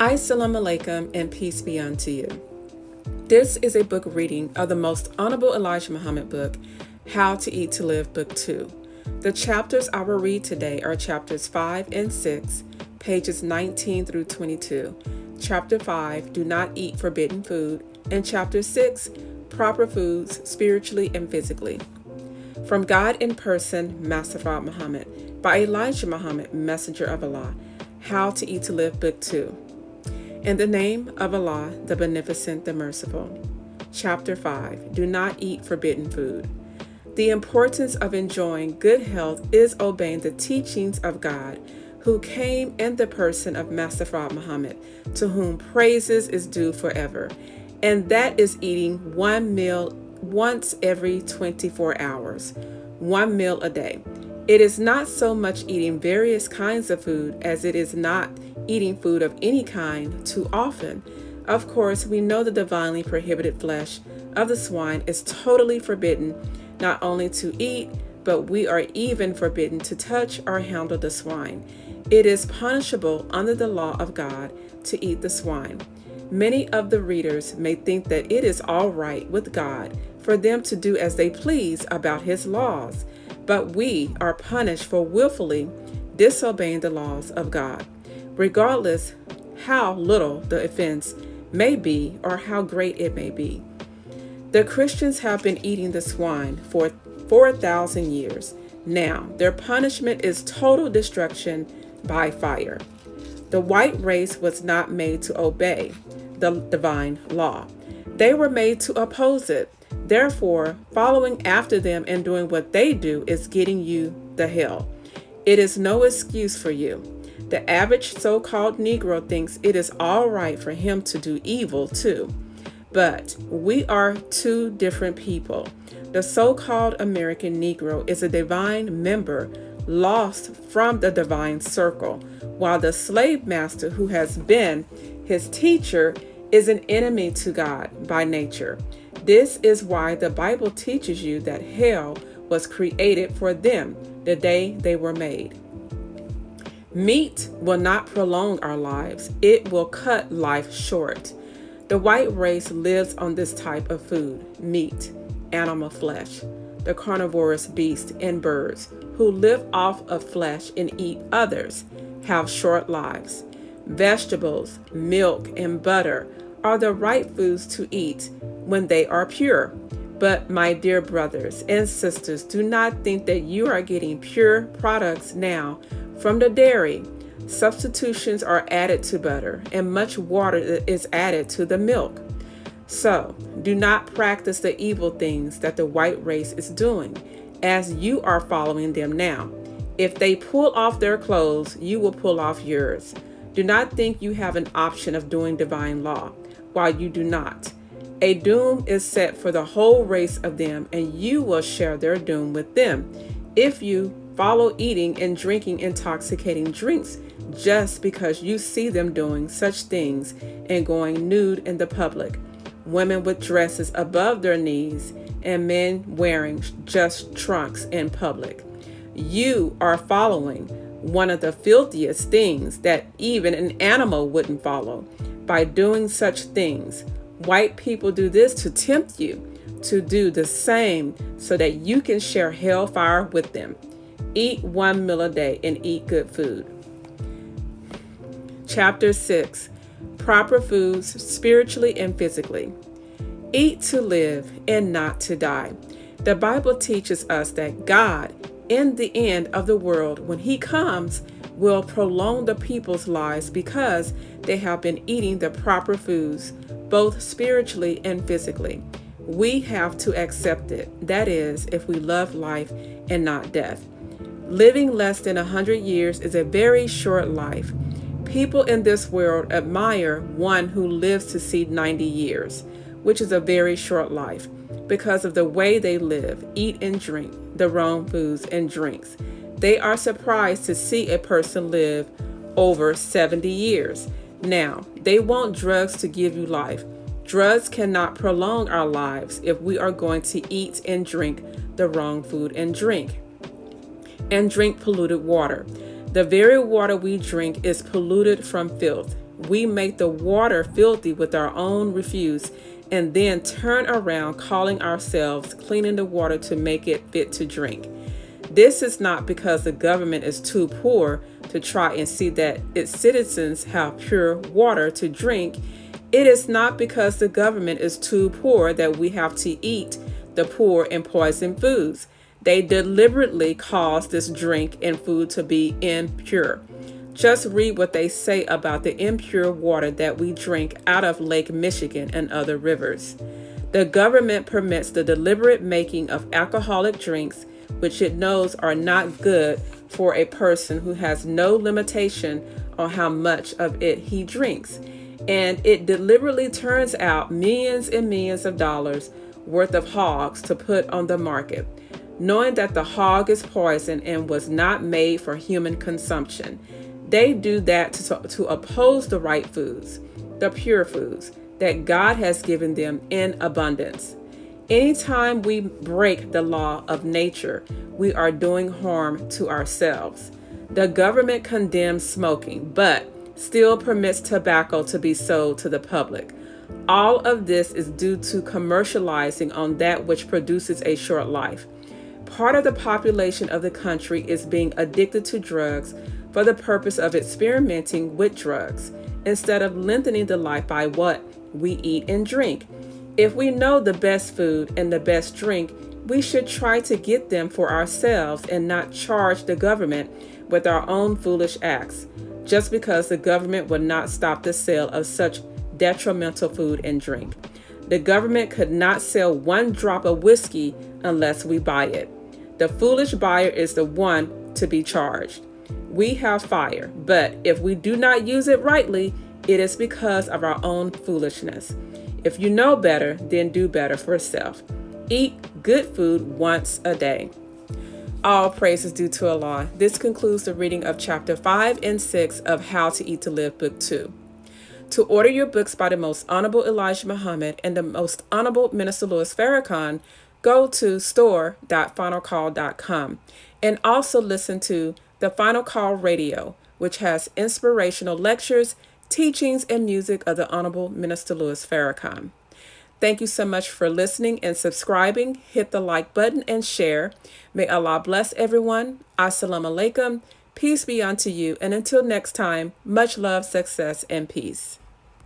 Assalamu alaikum and peace be unto you. This is a book reading of the most honorable Elijah Muhammad book, How to Eat to Live, Book 2. The chapters I will read today are chapters 5 and 6, pages 19 through 22. Chapter 5, Do Not Eat Forbidden Food, and Chapter 6, Proper Foods Spiritually and Physically. From God in Person, Master Prophet Muhammad, by Elijah Muhammad, Messenger of Allah, How to Eat to Live, Book 2. In the name of Allah, the Beneficent, the Merciful. Chapter 5, Do Not Eat Forbidden Food. The importance of enjoying good health is obeying the teachings of God, who came in the person of Master Prophet Muhammad, to whom praises is due forever, and that is eating one meal once every 24 hours, one meal a day. It is not so much eating various kinds of food as it is not eating food of any kind too often. Of course, we know the divinely prohibited flesh of the swine is totally forbidden not only to eat, but we are even forbidden to touch or handle the swine. It is punishable under the law of God to eat the swine. Many of the readers may think that it is all right with God for them to do as they please about his laws, but we are punished for willfully disobeying the laws of God, regardless how little the offense may be or how great it may be. The Christians have been eating the swine for 4,000 years. Now, their punishment is total destruction by fire. The white race was not made to obey the divine law. They were made to oppose it. Therefore, following after them and doing what they do is getting you the hell. It is no excuse for you. The average so-called Negro thinks it is all right for him to do evil too. But we are two different people. The so-called American Negro is a divine member lost from the divine circle, while the slave master who has been his teacher is an enemy to God by nature. This is why the Bible teaches you that hell was created for them the day they were made. Meat will not prolong our lives. It will cut life short. The white race lives on this type of food, meat, animal flesh. The carnivorous beasts and birds who live off of flesh and eat others have short lives. Vegetables, milk, and butter are the right foods to eat when they are pure. But my dear brothers and sisters, do not think that you are getting pure products now from the dairy. Substitutions are added to butter, and much water is added to the milk. So, do not practice the evil things that the white race is doing, as you are following them now. If they pull off their clothes, you will pull off yours. Do not think you have an option of doing divine law, while you do not. A doom is set for the whole race of them, and you will share their doom with them if you follow eating and drinking intoxicating drinks just because you see them doing such things and going nude in the public. Women with dresses above their knees and men wearing just trunks in public. You are following one of the filthiest things that even an animal wouldn't follow by doing such things. White people do this to tempt you to do the same so that you can share hellfire with them. Eat one meal a day and eat good food. Chapter 6, Proper Foods Spiritually and Physically. Eat to live and not to die. The Bible teaches us that God, in the end of the world, when he comes, will prolong the people's lives because they have been eating the proper foods, both spiritually and physically. We have to accept it. That is, if we love life and not death. Living less than 100 years is a very short life. People in this world admire one who lives to see 90 years, which is a very short life, because of the way they live, eat and drink the wrong foods and drinks. They are surprised to see a person live over 70 years. Now, they want drugs to give you life. Drugs cannot prolong our lives if we are going to eat and drink the wrong food and drink polluted water. The very water we drink is polluted from filth. we make the water filthy with our own refuse and then turn around calling ourselves cleaning the water to make it fit to drink. This is not because the government is too poor to try and see that its citizens have pure water to drink. It is not because the government is too poor that we have to eat the poor and poison foods. They deliberately cause this drink and food to be impure. Just read what they say about the impure water that we drink out of Lake Michigan and other rivers. The government permits the deliberate making of alcoholic drinks, which it knows are not good for a person who has no limitation on how much of it he drinks. And it deliberately turns out millions and millions of dollars worth of hogs to put on the market, knowing that the hog is poison and was not made for human consumption. They do that to oppose the right foods, the pure foods that God has given them in abundance. Anytime we break the law of nature, we are doing harm to ourselves. The government condemns smoking, but still permits tobacco to be sold to the public. All of this is due to commercializing on that which produces a short life. Part of the population of the country is being addicted to drugs for the purpose of experimenting with drugs, instead of lengthening the life by what we eat and drink. If we know the best food and the best drink, we should try to get them for ourselves and not charge the government with our own foolish acts, just because the government will not stop the sale of such detrimental food and drink. The government could not sell one drop of whiskey unless we buy it. The foolish buyer is the one to be charged. We have fire, but if we do not use it rightly, it is because of our own foolishness. If you know better, then do better for self. Eat good food once a day. All praise is due to Allah. This concludes the reading of chapter 5 and 6 of How to Eat to Live, Book 2. To order your books by the Most Honorable Elijah Muhammad and the Most Honorable Minister Louis Farrakhan, go to store.finalcall.com and also listen to The Final Call Radio, which has inspirational lectures, teachings, and music of the Honorable Minister Louis Farrakhan. Thank you so much for listening and subscribing. Hit the like button and share. May Allah bless everyone. Assalamu alaikum. Peace be unto you. And until next time, much love, success, and peace.